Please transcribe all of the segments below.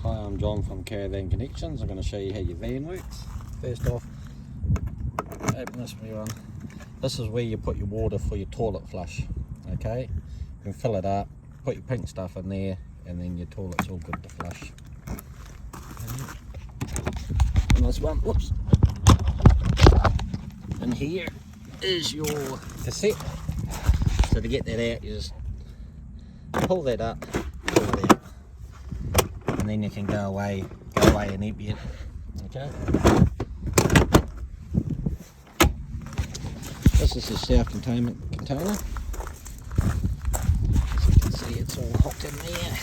Hi, I'm John from Caravan Connections. I'm going to show you how your van works. First off, open this wee one. This is where you put your water for your toilet flush. Okay, you can fill it up, put your pink stuff in there, and then your toilet's all good to flush. And this one, whoops, and here is your cassette. So to get that out, you just pull that up, pull it out, and then you can go away and empty it. Okay. This is the self-containment container. As you can see, it's all hooked in there,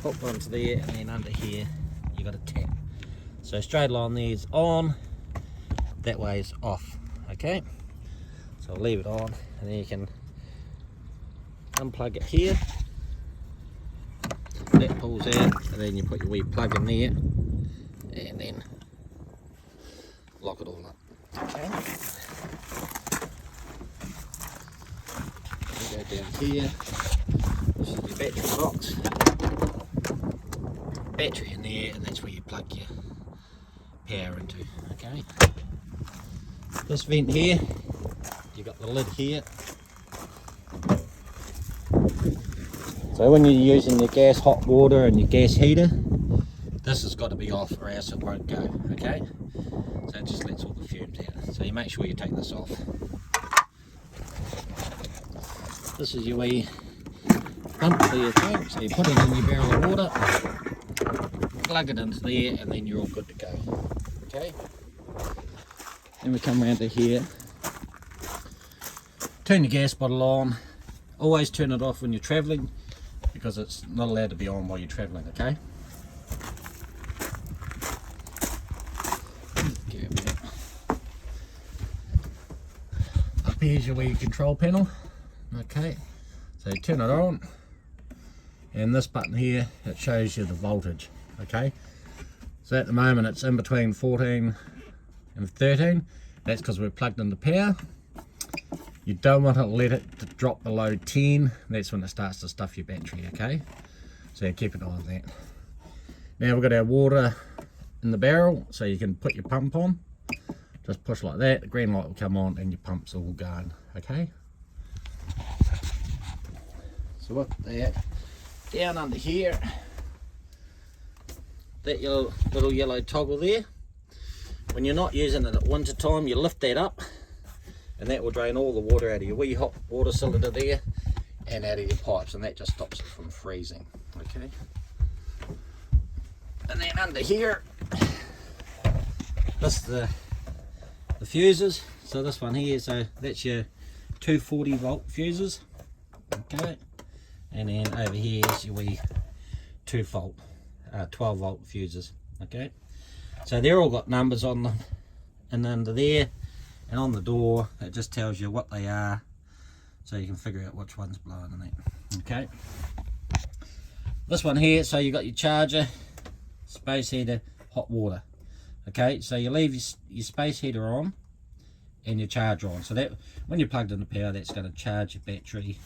hooked onto there, and then under here you got a tap. So straight line there is on, that way is off. Okay. So I'll leave it on, and then you can unplug it here. That pulls out, and then you put your wee plug in there, and then lock it all up. Okay. You go down here. This is your battery box. Battery in there, and that's where you plug your power into. Okay. This vent here, you got the lid here. So when you're using your gas hot water and your gas heater, this has got to be off or else it won't go, okay? So it just lets all the fumes out. So you make sure you take this off. This is your wee pump for your tank. So you put it in your barrel of water, plug it into there, and then you're all good to go, okay? Then we come around to here. Turn your gas bottle on. Always turn it off when you're travelling, because it's not allowed to be on while you're travelling, okay? Up here's your wee control panel, okay? So you turn it on, and this button here, it shows you the voltage, okay? So at the moment it's in between 14 and 13, that's because we're plugged into power. You don't want to let it to drop below 10, that's when it starts to stuff your battery, okay? So you keep an eye on that. Now we've got our water in the barrel, so you can put your pump on. Just push like that, the green light will come on and your pump's all going, okay? So with that, down under here, that little yellow toggle there, when you're not using it at winter time, you lift that up, and that will drain all the water out of your wee hot water cylinder there and out of your pipes, and that just stops it from freezing, okay? And then under here, this is the fuses. So this one here, so that's your 240 volt fuses, okay? And then over here is your wee 12 volt fuses, okay? So they're all got numbers on them, and under there and on the door it just tells you what they are, so you can figure out which one's blowing in it, okay? This one here, so you got your charger, space heater, hot water, okay? So you leave your space heater on and your charger on, so that when you're plugged into power, that's going to charge your battery.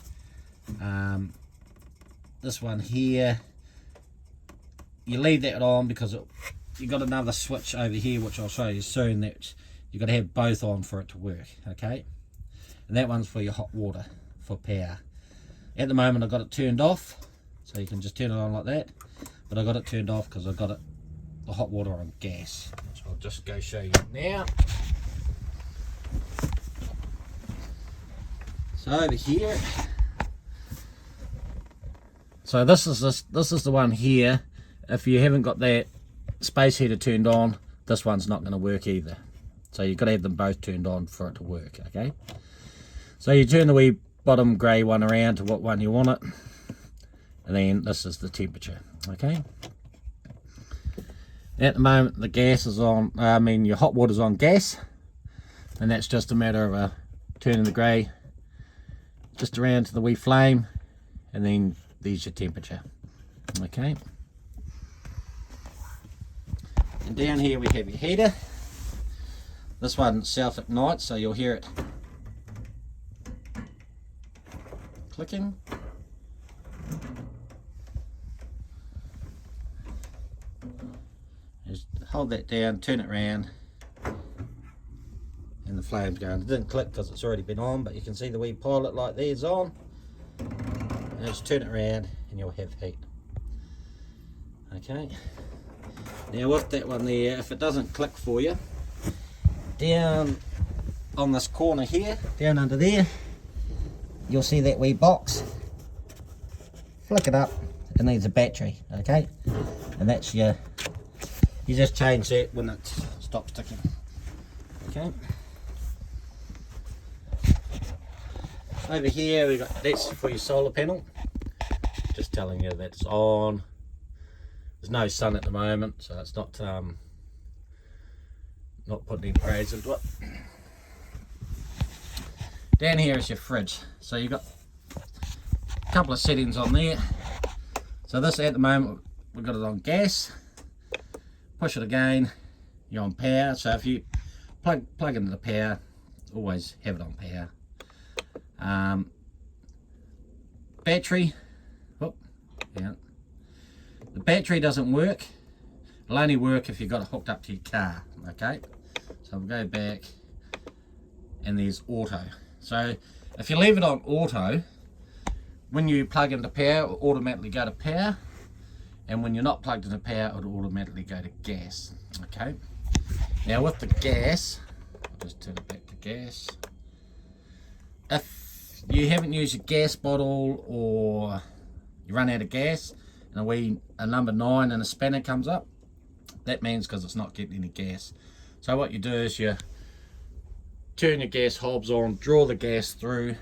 This one here, you leave that on because you got another switch over here which I'll show you soon, that you've got to have both on for it to work, okay? And that one's for your hot water, for power. At the moment I've got it turned off, so you can just turn it on like that, but I got it turned off because I've got the hot water on gas, which I'll just go show you now. So over here, so this is the one here. If you haven't got that space heater turned on, this one's not going to work either. So you've got to have them both turned on for it to work, okay? So you turn the wee bottom grey one around to what one you want it, and then this is the temperature, okay? At the moment the gas is on, your hot water's on gas, and that's just a matter of turning the grey just around to the wee flame, and then there's your temperature, okay? And down here we have your heater. This one self ignites, so you'll hear it clicking. hold that down, turn it around, and the flame's going. It didn't click because it's already been on, but you can see the wee pilot light there's on. And just turn it around and you'll have heat. Okay. Now with that one there, if it doesn't click for you, down on this corner here, down under there, you'll see that wee box. Flick it up, it needs a battery, okay? And that's your, you just change that when it stops ticking, okay? Over here we got, that's for your solar panel. Just telling you that's on. There's no sun at the moment, so it's not putting any praise into it. Down here is your fridge. So you've got a couple of settings on there. So this at the moment we've got it on gas. Push it again, you're on power. So if you plug into the power, always have it on power. Battery, oh, yeah. The battery doesn't work. It'll only work if you've got it hooked up to your car, okay? So we'll go back, and there's auto. So if you leave it on auto, when you plug into power, it will automatically go to power, and when you're not plugged into power, it will automatically go to gas, okay? Now with the gas, I'll just turn it back to gas. If you haven't used your gas bottle, or you run out of gas, and a number 9 and a spanner comes up, that means because it's not getting any gas. So what you do is you turn your gas hobs on, draw the gas through,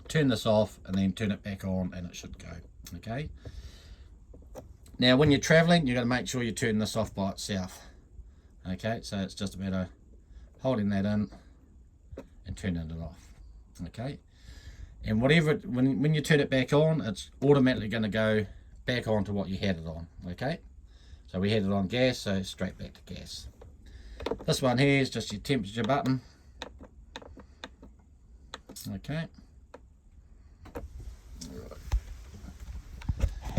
turn this off, and then turn it back on, and it should go, okay? Now when you're traveling, you've got to make sure you turn this off by itself, okay? So it's just a matter of holding that in and turning it off, okay? And whatever, when you turn it back on, it's automatically going to go back on to what you had it on, okay? So we had it on gas, so straight back to gas. This one here is just your temperature button, okay? Right.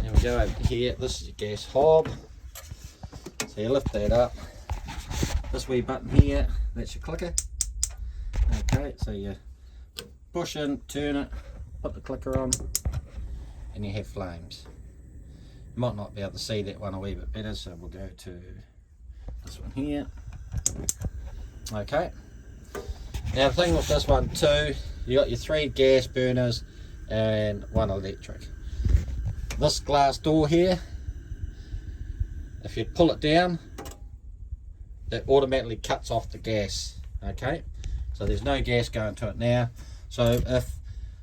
Now we go over here, this is your gas hob. So you lift that up, this wee button here, that's your clicker, okay? So you push in, turn it, put the clicker on, and you have flames. You might not be able to see that one a wee bit better, so we'll go to this one here. Okay. Now the thing with this one too, you got your 3 gas burners and 1 electric. This glass door here, if you pull it down, it automatically cuts off the gas, okay? So there's no gas going to it now. So if for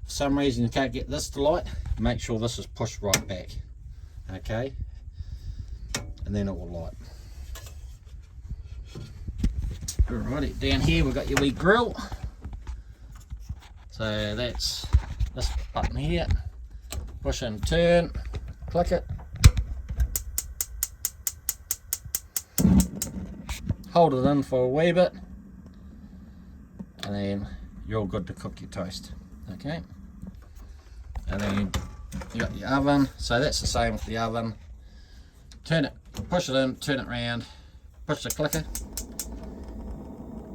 some reason you can't get this to light, make sure this is pushed right back, okay? And then it will light. Alrighty, down here we've got your wee grill. So that's this button here. Push and turn, click it. Hold it in for a wee bit. And then you're all good to cook your toast, okay? And then you got your oven, so that's the same with the oven. Turn it, push it in, turn it around, push the clicker,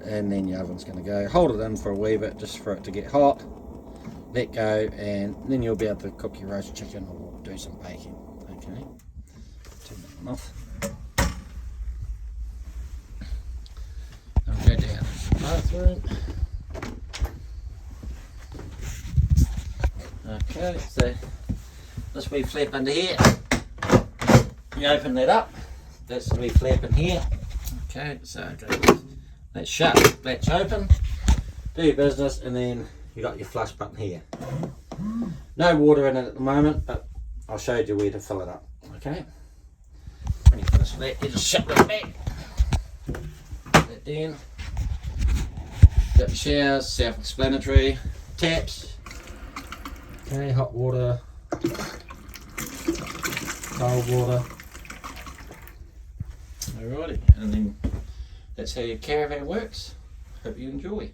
and then your oven's going to go. Hold it in for a wee bit just for it to get hot, let go, and then you'll be able to cook your roast chicken or do some baking, okay? Turn that one off. And we'll go down to the bathroom. Okay, so this wee flap under here, you open that up, that's the wee flap in here. Okay, so that's shut, that's open, do your business, and then you got your flush button here. No water in it at the moment, but I'll show you where to fill it up, okay? When you finish that, you just shut that back, put that down. Got your showers, self-explanatory, taps. Okay, hot water, cold water. Alrighty, and then that's how your caravan works. Hope you enjoy.